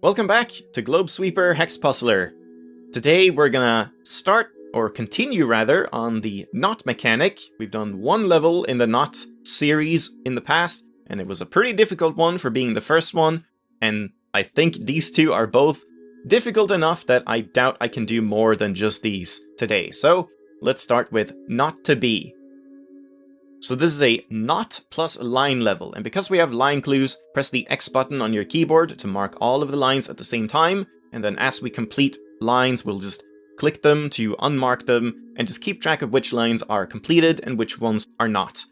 Welcome back to Globesweeper Hex Puzzler. Today we're gonna start, or continue rather, on the knot mechanic. We've done one level in the knot series in the past, and it was a pretty difficult one for being the first one, and I think these two are both difficult enough that I doubt I can do more than just these today. So let's start with Not to Be. So this is a knot plus line level, and because we have line clues, press the X button on your keyboard to mark all of the lines at the same time, and then as we complete lines, we'll just click them to unmark them, and just keep track of which lines are completed and which ones are not.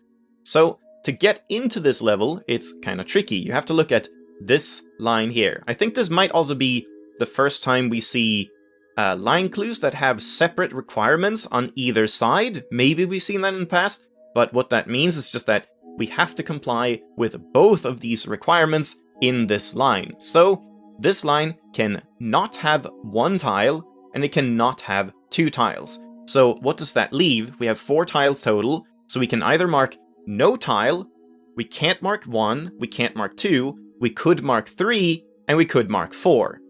So to get into this level, it's kind of tricky. You have to look at this line here. I think this might also be the first time we see line clues that have separate requirements on either side. Maybe we've seen that in the past. But what that means is just that we have to comply with both of these requirements in this line. So this line can not have one tile, and it cannot have two tiles. So what does that leave? We have 4 tiles total, so we can either mark no tile, we can't mark 1, we can't mark 2, we could mark 3, and we could mark 4.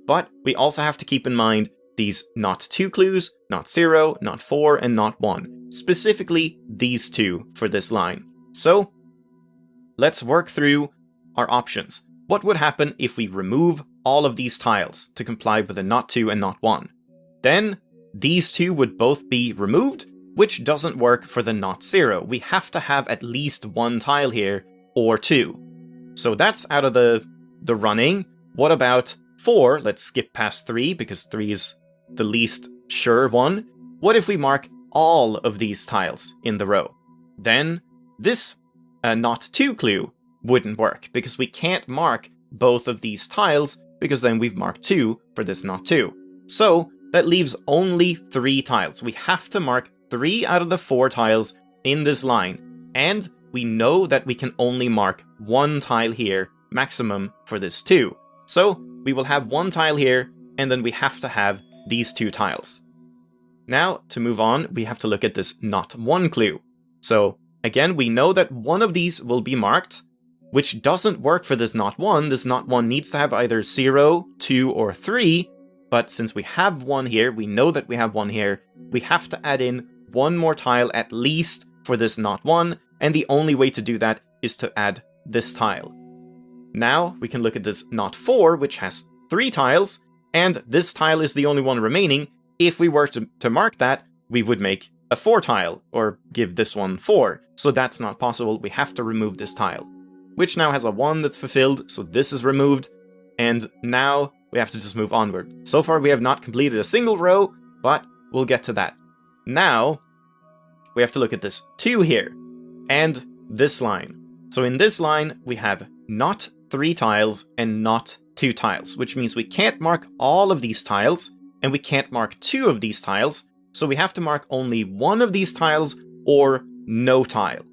But we also have to keep in mind these not 2 clues, not 0, not 4, and not 1. Specifically, these 2 for this line. So, let's work through our options. What would happen if we remove all of these tiles to comply with the not 2 and not 1? Then, these 2 would both be removed, which doesn't work for the not 0. We have to have at least 1 tile here, or 2. So that's out of the running. What about 4? Let's skip past 3, because 3 is the least sure one. What if we mark all of these tiles in the row? Then this not 2 clue wouldn't work, because we can't mark both of these tiles, because then we've marked 2 for this not 2. So that leaves only 3 tiles. We have to mark 3 out of the 4 tiles in this line, and we know that we can only mark 1 tile here, maximum for this 2. So we will have 1 tile here, and then we have to have these 2 tiles. Now, to move on, we have to look at this not 1 clue. So, again, we know that one of these will be marked, which doesn't work for this not 1. This not 1 needs to have either 0, 2, or 3, but since we have 1 here, we know that we have 1 here, we have to add in 1 more tile at least for this not 1, and the only way to do that is to add this tile. Now, we can look at this not 4, which has 3 tiles, and this tile is the only one remaining. If we were to mark that, we would make a 4 tile, or give this one 4. So that's not possible, we have to remove this tile. Which now has a 1 that's fulfilled, so this is removed. And now we have to just move onward. So far we have not completed a single row, but we'll get to that. Now, we have to look at this 2 here, and this line. So in this line, we have not 3 tiles and not 2 tiles, which means we can't mark all of these tiles, and we can't mark 2 of these tiles, so we have to mark only 1 of these tiles, or no tile.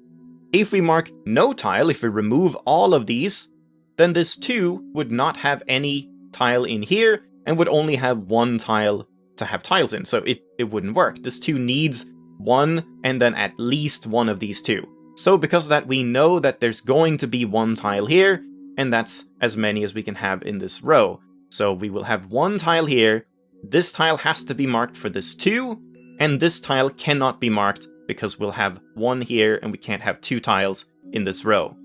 If we mark no tile, if we remove all of these, then this 2 would not have any tile in here, and would only have 1 tile to have tiles in, so it wouldn't work. This 2 needs 1, and then at least 1 of these 2. So because of that, we know that there's going to be 1 tile here, and that's as many as we can have in this row. So we will have 1 tile here, this tile has to be marked for this 2, and this tile cannot be marked because we'll have 1 here and we can't have 2 tiles in this row.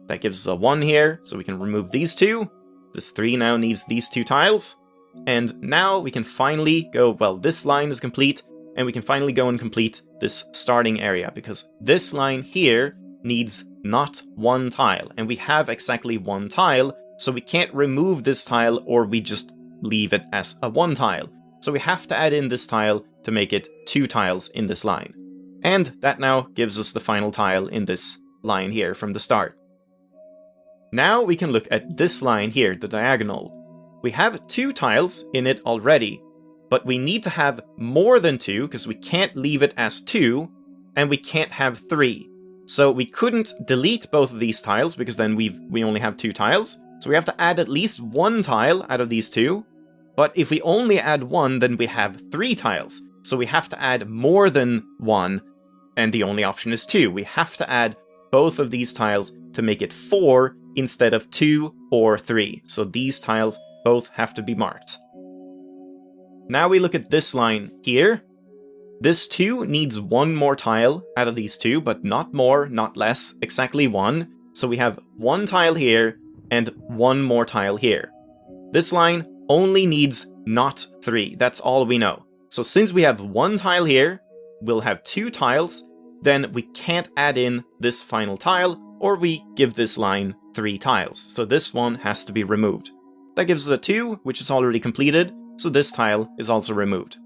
That gives us a 1 here, so we can remove these 2. This 3 now needs these 2 tiles. And now we can finally go, well, this line is complete, and we can finally go and complete this starting area, because this line here needs not 1 tile, and we have exactly 1 tile, so we can't remove this tile, or we just leave it as a 1 tile. So we have to add in this tile to make it 2 tiles in this line. And that now gives us the final tile in this line here from the start. Now we can look at this line here, the diagonal. We have 2 tiles in it already, but we need to have more than 2, because we can't leave it as 2, and we can't have 3. So we couldn't delete both of these tiles, because then we only have 2 tiles. So we have to add at least 1 tile out of these 2. But if we only add 1, then we have 3 tiles. So we have to add more than 1, and the only option is 2. We have to add both of these tiles to make it 4 instead of 2 or 3. So these tiles both have to be marked. Now we look at this line here. This 2 needs one more tile out of these 2, but not more, not less, exactly 1. So we have 1 tile here, and 1 more tile here. This line only needs not 3, that's all we know. So since we have 1 tile here, we'll have 2 tiles, then we can't add in this final tile, or we give this line 3 tiles. So this one has to be removed. That gives us a 2, which is already completed, so this tile is also removed.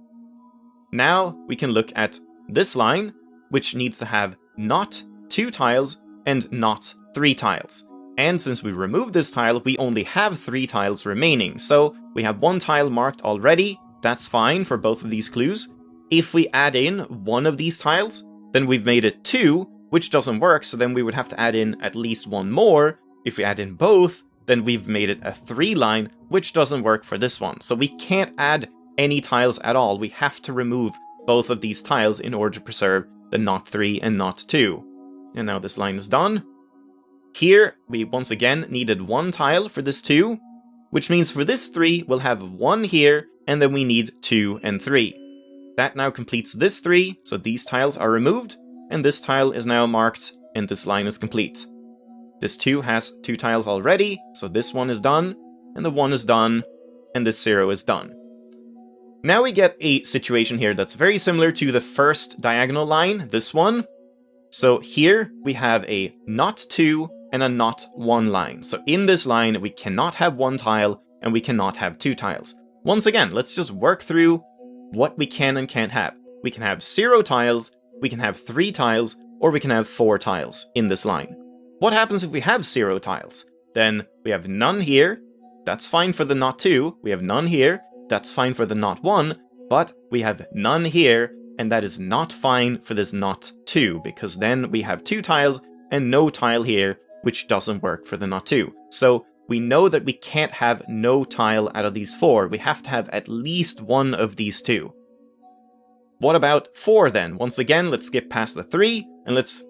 Now we can look at this line, which needs to have not 2 tiles and not 3 tiles. And since we removed this tile, we only have 3 tiles remaining, so we have 1 tile marked already. That's fine for both of these clues. If we add in one of these tiles, then we've made it 2, which doesn't work, so then we would have to add in at least 1 more. If we add in both, then we've made it a 3 line, which doesn't work for this one. So we can't add any tiles at all. We have to remove both of these tiles in order to preserve the not 3 and not 2. And now this line is done. Here, we once again needed 1 tile for this 2, which means for this 3, we'll have 1 here, and then we need 2 and 3. That now completes this 3, so these tiles are removed, and this tile is now marked, and this line is complete. This 2 has 2 tiles already, so this one is done, and the 1 is done, and this 0 is done. Now we get a situation here that's very similar to the first diagonal line, this one. So here we have a not 2 and a not 1 line. So in this line, we cannot have 1 tile and we cannot have 2 tiles. Once again, let's just work through what we can and can't have. We can have 0 tiles, we can have 3 tiles, or we can have 4 tiles in this line. What happens if we have 0 tiles? Then we have none here, that's fine for the not 2, we have none here, that's fine for the not 1, but we have none here, and that is not fine for this not 2, because then we have 2 tiles and no tile here, which doesn't work for the not 2. So we know that we can't have no tile out of these 4, we have to have at least one of these 2. What about 4 then? Once again, let's skip past the 3, and let's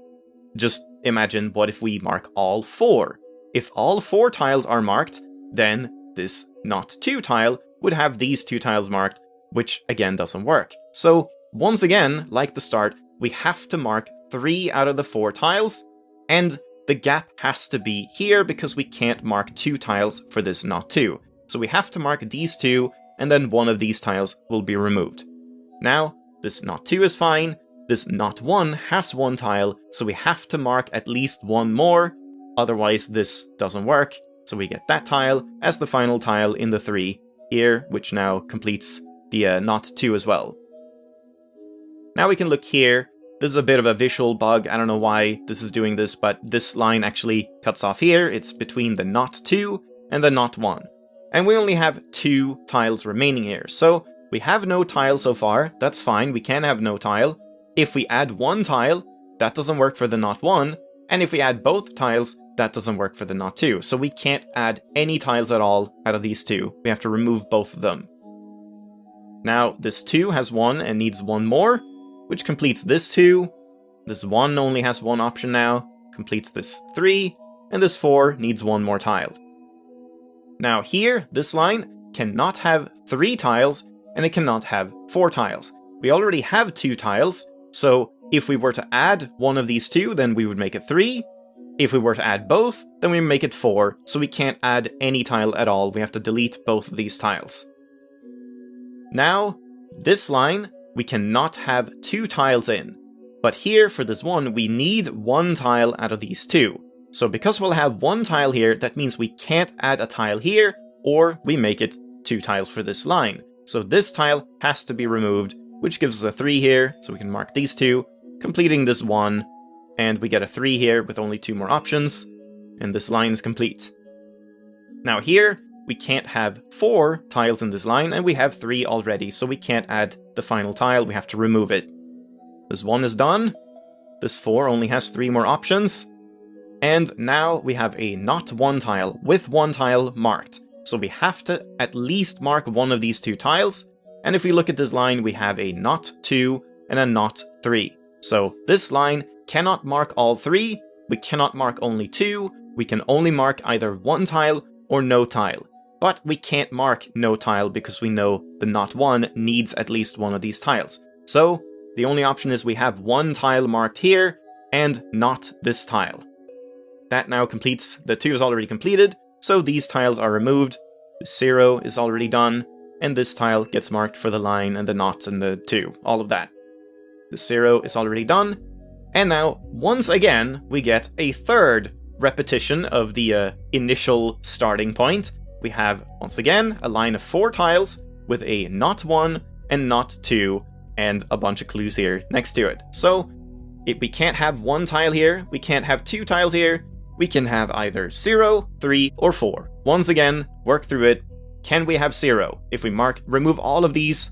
just imagine what if we mark all 4. If all 4 tiles are marked, then this not 2 tile would have these 2 tiles marked, which again doesn't work. So once again, like the start, we have to mark 3 out of the 4 tiles, and the gap has to be here because we can't mark 2 tiles for this not 2. So we have to mark these 2, and then one of these tiles will be removed. Now, this not 2 is fine, this not 1 has 1 tile, so we have to mark at least 1 more, otherwise this doesn't work, so we get that tile as the final tile in the 3 here, which now completes the not 2 as well. Now we can look here. This is a bit of a visual bug, I don't know why this is doing this, but this line actually cuts off here. It's between the not 2 and the not 1. And we only have 2 tiles remaining here, so we have no tile so far, that's fine, we can have no tile. If we add 1 tile, that doesn't work for the not 1, and if we add both tiles, that doesn't work for the not 2. So we can't add any tiles at all out of these 2, we have to remove both of them. Now this 2 has 1 and needs 1 more, which completes this 2, this 1 only has 1 option now, completes this 3, and this 4 needs 1 more tile. Now here, this line cannot have 3 tiles, and it cannot have 4 tiles. We already have 2 tiles, so if we were to add one of these 2, then we would make it 3. If we were to add both, then we make it 4, so we can't add any tile at all, we have to delete both of these tiles. Now, this line, we cannot have 2 tiles in, but here, for this one, we need 1 tile out of these 2. So because we'll have 1 tile here, that means we can't add a tile here, or we make it 2 tiles for this line. So this tile has to be removed, which gives us a 3 here, so we can mark these 2, completing this 1, and we get a 3 here with only 2 more options, and this line is complete. Now here, we can't have 4 tiles in this line, and we have 3 already, so we can't add the final tile, we have to remove it. This 1 is done, this 4 only has 3 more options, and now we have a not 1 tile with 1 tile marked. So we have to at least mark one of these 2 tiles, and if we look at this line, we have a not 2 and a not 3. So this line cannot mark all 3, we cannot mark only 2, we can only mark either 1 tile or no tile. but we can't mark no tile because we know the not 1 needs at least one of these tiles. So the only option is we have one tile marked here, and not this tile. That now completes, the 2 is already completed, so these tiles are removed, the 0 is already done, and this tile gets marked for the line and the not and the 2, all of that. The 0 is already done, and now, once again, we get a third repetition of the initial starting point. We have, once again, a line of 4 tiles with a not 1 and not 2, and a bunch of clues here next to it. So, we can't have 1 tile here, we can't have 2 tiles here, we can have either 0, 3, or 4. Once again, work through it. Can we have 0? If we remove all of these,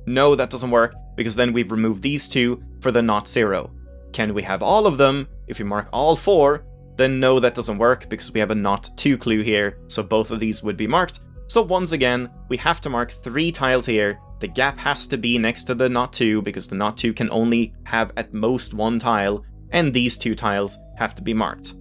no, that doesn't work, because then we've removed these 2 for the not 0. Can we have all of them? If we mark all 4, then no, that doesn't work, because we have a not 2 clue here, so both of these would be marked. So once again, we have to mark 3 tiles here. The gap has to be next to the not 2, because the not 2 can only have at most 1 tile, and these 2 tiles have to be marked.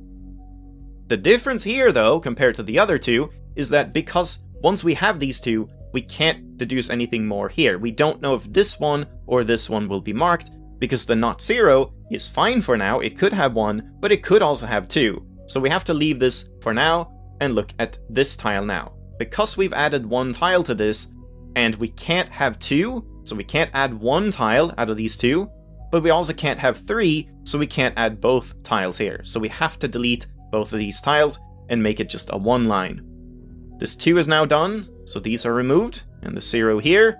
The difference here, though, compared to the other 2, is that because once we have these 2, we can't deduce anything more here. We don't know if this one or this one will be marked, because the not 0 is fine for now. It could have 1, but it could also have 2. So we have to leave this for now and look at this tile now. Because we've added 1 tile to this, and we can't have 2, so we can't add 1 tile out of these 2, but we also can't have 3, so we can't add both tiles here. So we have to delete both of these tiles and make it just a 1 line. This 2 is now done, so these are removed, and the 0 here.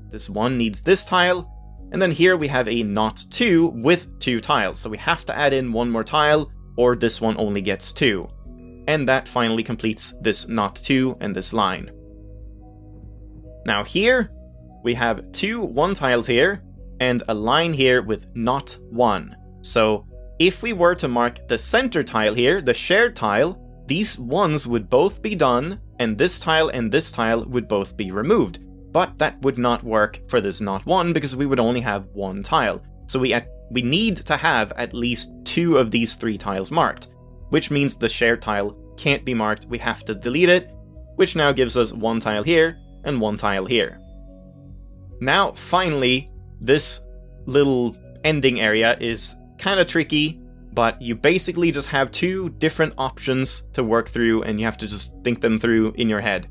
This 1 needs this tile, and then here we have a not 2 with 2 tiles, so we have to add in 1 more tile, or this one only gets 2. And that finally completes this not 2 and this line. Now here, we have 2 1 tiles here, and a line here with not 1. So if we were to mark the center tile here, the shared tile, these 1s would both be done, and this tile would both be removed. But that would not work for this not 1, because we would only have 1 tile. So we need to have at least 2 of these 3 tiles marked, which means the shared tile can't be marked, we have to delete it, which now gives us 1 tile here and 1 tile here. Now, finally, this little ending area is kind of tricky, but you basically just have 2 different options to work through, and you have to just think them through in your head.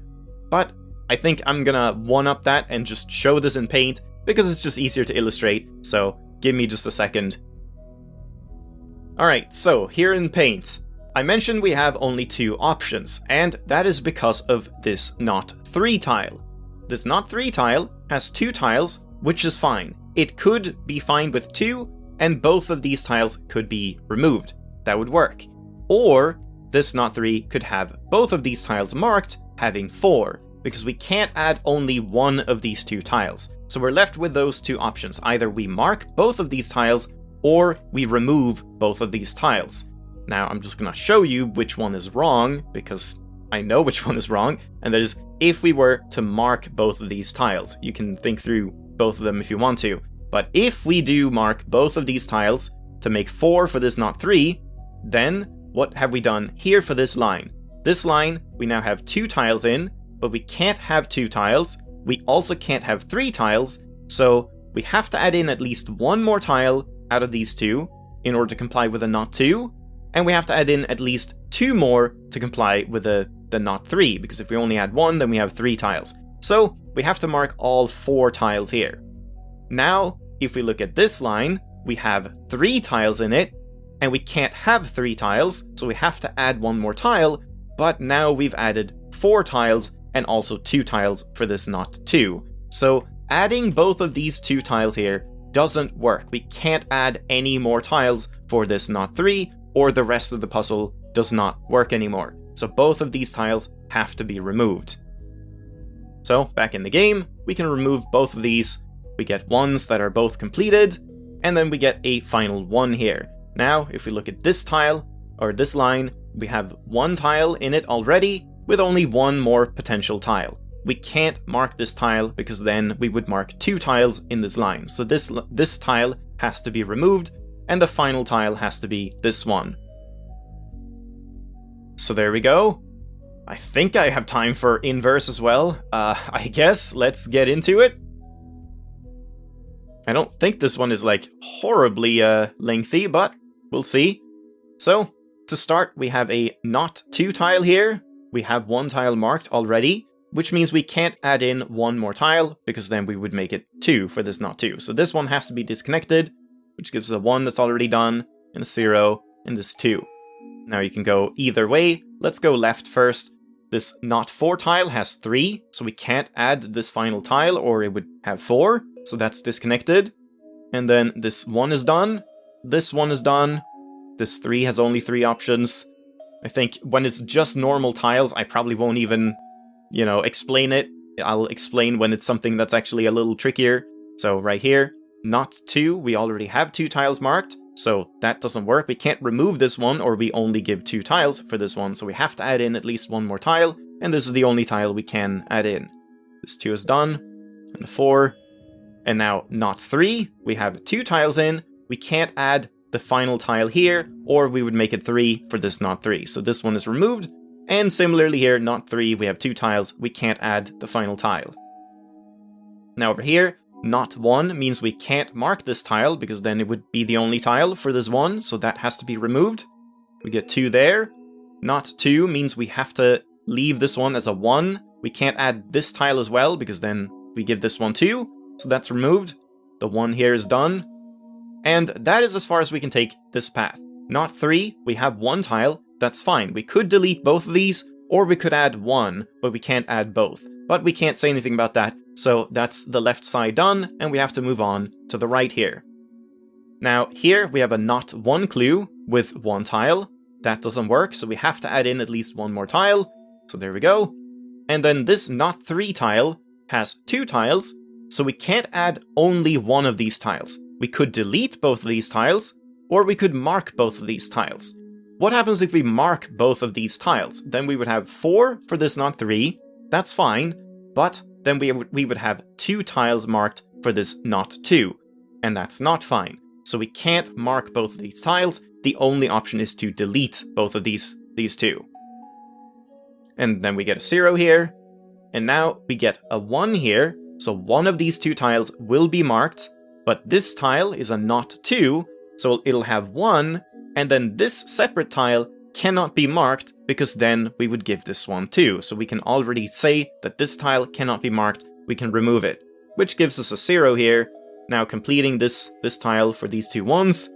But I think I'm gonna one-up that and just show this in Paint, because it's just easier to illustrate, so give me just a second. Alright, so here in Paint, I mentioned we have only 2 options, and that is because of this not 3 tile. This not 3 tile has 2 tiles, which is fine. It could be fine with 2, and both of these tiles could be removed. That would work. Or this not 3 could have both of these tiles marked, having 4, because we can't add only 1 of these 2 tiles. So we're left with those 2 options. Either we mark both of these tiles, or we remove both of these tiles. Now I'm just gonna show you which one is wrong, because I know which one is wrong, and that is if we were to mark both of these tiles. You can think through both of them if you want to, but if we do mark both of these tiles to make 4 for this not 3, then what have we done here for this line? This line, we now have 2 tiles in, but we can't have 2 tiles, we also can't have 3 tiles, so we have to add in at least 1 more tile out of these 2 in order to comply with a not 2, and we have to add in at least 2 more to comply with the not 3, because if we only add 1, then we have 3 tiles. So we have to mark all 4 tiles here. Now, if we look at this line, we have 3 tiles in it, and we can't have 3 tiles, so we have to add 1 more tile, but now we've added 4 tiles, and also 2 tiles for this not 2. So adding both of these 2 tiles here doesn't work. We can't add any more tiles for this not 3, or the rest of the puzzle does not work anymore. So both of these tiles have to be removed. So back in the game, we can remove both of these. We get ones that are both completed, and then we get a final 1 here. Now, if we look at this tile, or this line, we have 1 tile in it already, with only 1 more potential tile. We can't mark this tile, because then we would mark 2 tiles in this line. So this tile has to be removed, and the final tile has to be this one. So there we go. I think I have time for inverse as well. I guess let's get into it. I don't think this one is like horribly lengthy, but we'll see. So, to start, we have a not 2 tile here. We have 1 tile marked already, which means we can't add in 1 more tile, because then we would make it 2 for this not 2. So this one has to be disconnected, which gives us a 1 that's already done, and a 0, and this 2. Now you can go either way. Let's go left first. This not 4 tile has 3, so we can't add this final tile, or it would have 4, so that's disconnected. And then this 1 is done, this 1 is done, this 3 has only 3 options. I think when it's just normal tiles, I probably won't even, explain it. I'll explain when it's something that's actually a little trickier. So right here, not 2, we already have 2 tiles marked, so that doesn't work. We can't remove this one, or we only give 2 tiles for this one, so we have to add in at least 1 more tile, and this is the only tile we can add in. This 2 is done, and the 4. And now, not 3, we have 2 tiles in, we can't add the final tile here, or we would make it 3 for this not 3. So this one is removed, and similarly here, not 3, we have 2 tiles, we can't add the final tile. Now over here, not 1 means we can't mark this tile, because then it would be the only tile for this 1, so that has to be removed. We get 2 there. Not 2 means we have to leave this one as a 1. We can't add this tile as well, because then we give this one 2. So that's removed. The 1 here is done. And that is as far as we can take this path. Not 3, we have 1 tile, that's fine. We could delete both of these, or we could add 1, but we can't add both. But we can't say anything about that, so that's the left side done, and we have to move on to the right here. Now, here we have a not 1 clue with 1 tile. That doesn't work, so we have to add in at least 1 more tile. So there we go. And then this not 3 tile has 2 tiles, so we can't add only 1 of these tiles. We could delete both of these tiles, or we could mark both of these tiles. What happens if we mark both of these tiles? Then we would have 4 for this not 3, that's fine, but then we would have 2 tiles marked for this not 2, and that's not fine. So we can't mark both of these tiles, the only option is to delete both of these 2. And then we get a 0 here, and now we get a 1 here, so one of these 2 tiles will be marked, but this tile is a not 2, so it'll have 1, and then this separate tile cannot be marked, because then we would give this one 2. So we can already say that this tile cannot be marked, we can remove it, which gives us a 0 here. Now completing this tile for these 2 1s,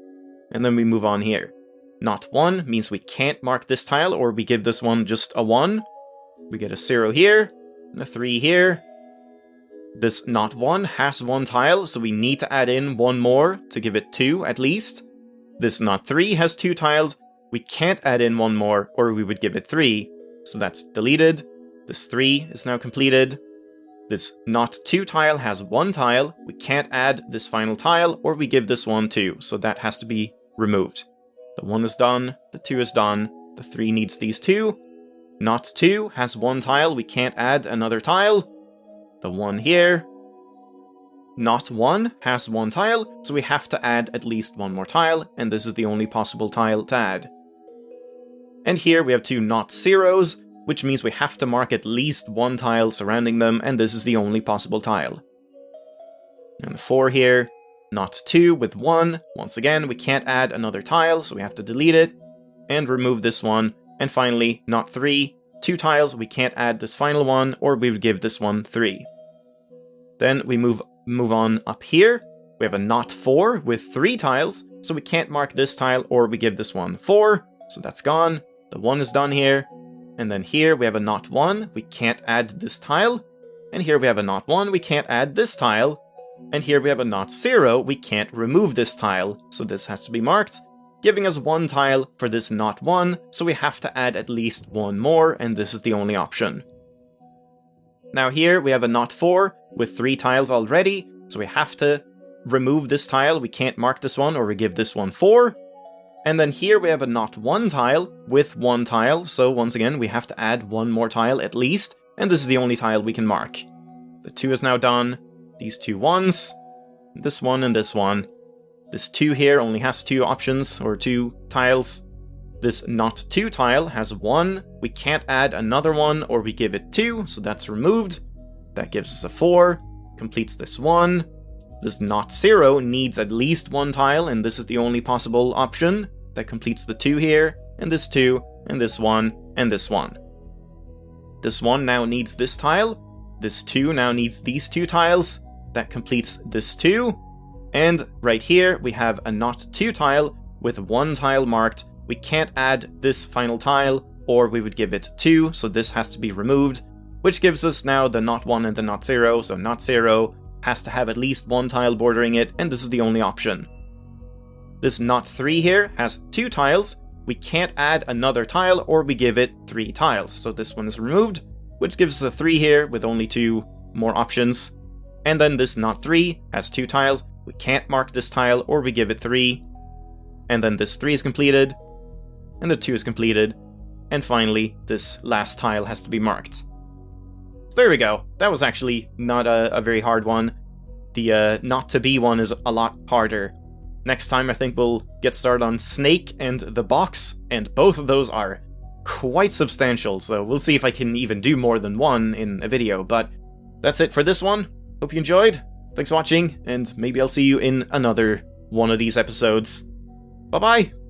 and then we move on here. Not 1 means we can't mark this tile, or we give this one just a 1. We get a 0 here, and a 3 here. This not 1 has 1 tile, so we need to add in 1 more to give it 2 at least. This not 3 has 2 tiles, we can't add in 1 more, or we would give it 3, so that's deleted. This 3 is now completed. This not 2 tile has 1 tile, we can't add this final tile, or we give this one 2, so that has to be removed. The 1 is done, the 2 is done, the 3 needs these 2. Not 2 has 1 tile, we can't add another tile. The 1 here. Not 1 has 1 tile, so we have to add at least 1 more tile, and this is the only possible tile to add. And here we have 2 not 0s, which means we have to mark at least 1 tile surrounding them, and this is the only possible tile. And the 4 here, not 2 with 1, once again we can't add another tile, so we have to delete it, and remove this one. And finally, not 3, 2 tiles, we can't add this final one, or we would give this one 3. Then we move on up here. We have a not 4 with 3 tiles, so we can't mark this tile, or we give this one 4, so that's gone. The 1 is done here. And then here we have a not 1, we can't add this tile. And here we have a not 1, we can't add this tile. And here we have a not 0, we can't remove this tile, so this has to be marked, giving us 1 tile for this not 1, so we have to add at least 1 more, and this is the only option. Now here we have a not 4 with 3 tiles already, so we have to remove this tile, we can't mark this one, or we give this one 4. And then here we have a not 1 tile with 1 tile, so once again we have to add 1 more tile at least, and this is the only tile we can mark. The 2 is now done, these 2 1s, this one and this one. This 2 here only has 2 options, or 2 tiles, This not 2 tile has 1, we can't add another one or we give it 2, so that's removed. That gives us a 4, completes this 1. This not 0 needs at least 1 tile, and this is the only possible option. That completes the 2 here, and this 2, and this 1, and this 1. This 1 now needs this tile, this 2 now needs these 2 tiles, that completes this 2, and right here we have a not 2 tile with 1 tile marked. We can't add this final tile, or we would give it 2, so this has to be removed, which gives us now the not 1 and the not 0, so not 0 has to have at least 1 tile bordering it, and this is the only option. This not 3 here has 2 tiles, we can't add another tile or we give it 3 tiles, so this one is removed, which gives us a 3 here with only 2 more options. And then this not 3 has 2 tiles, we can't mark this tile or we give it 3, and then this 3 is completed, and the 2 is completed, and finally this last tile has to be marked. So there we go, that was actually not a very hard one. The not to be one is a lot harder. Next time I think we'll get started on Snake and the box, and both of those are quite substantial, so we'll see if I can even do more than one in a video, but that's it for this one. Hope you enjoyed, thanks for watching, and maybe I'll see you in another one of these episodes. Bye bye!